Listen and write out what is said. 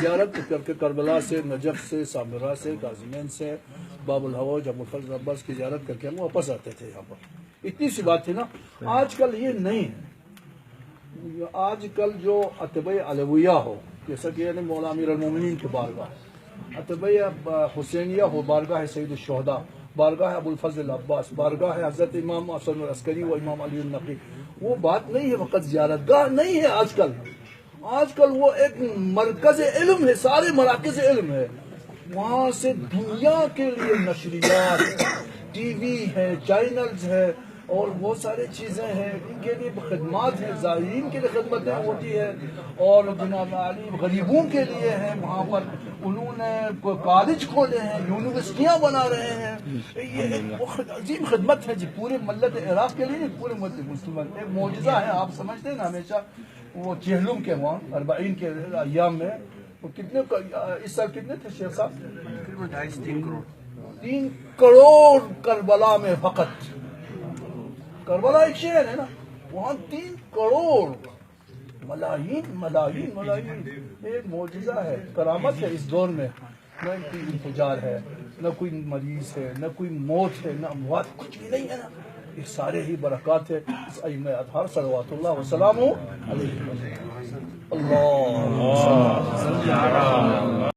زیارت کر کے کربلا سے، نجف سے، سامرا سے، کاظمین سے، باب الحوج، ابو الفضل عباس کی زیارت کر کے ہم واپس آتے تھے یہاں پر۔ اتنی سی بات تھی نا۔ آج کل یہ نہیں ہے۔ آج کل جو اتباع علویہ ہو، جیسا کہ یعنی مولا امیر المومنین کے بارگاہ، اتباع حسینیہ ہو، بارگاہ سید الشہداء، بارگاہ ابو الفضل عباس، بارگاہ حضرت امام حسن العسکری و امام علی النقی، وہ بات نہیں ہے، وقت زیارت گاہ نہیں ہے آج کل۔ آج کل وہ ایک مرکز علم ہے، سارے مراکز علم ہے۔ وہاں سے دنیا کے لیے نشریات، ٹی وی ہے، چینلز ہے، اور بہت سارے چیزیں ہیں، ان کے لیے خدمات ہیں، زائرین کے لیے خدمتیں ہوتی ہے، اور جناب علی غریبوں کے لیے ہیں۔ وہاں پر انہوں نے کالج کھولے ہیں، یونیورسٹیاں بنا رہے ہیں۔ یہ ایک بہت عظیم خدمت ہے جی، پورے ملت عراق کے لیے، پورے ملت مسلمان ایک معجزہ ہے۔ آپ سمجھتے ہیں نا، ہمیشہ وہ چہلم کے وہاں 40 کے ایام میں وہ کتنے، اس سال کتنے تھے شیخ صاحب؟ تقریباً 2.5 کروڑ 3 کروڑ کربلا میں فقط۔ کربلا ایک شہر ہے نا، وہاں 3 کروڑ، ملايين ملايين ملايين۔ ایک معجزہ ہے، کرامت ہے اس دور میں۔ نہ کوئی انفجار ہے، نہ کوئی مریض ہے، نہ کوئی موت ہے، نہ اموات، کچھ بھی نہیں ہے نا۔ یہ سارے ہی برکات ہے اس ائمہ اطہار صلوات اللہ وسلامہ علیہ۔ اللہ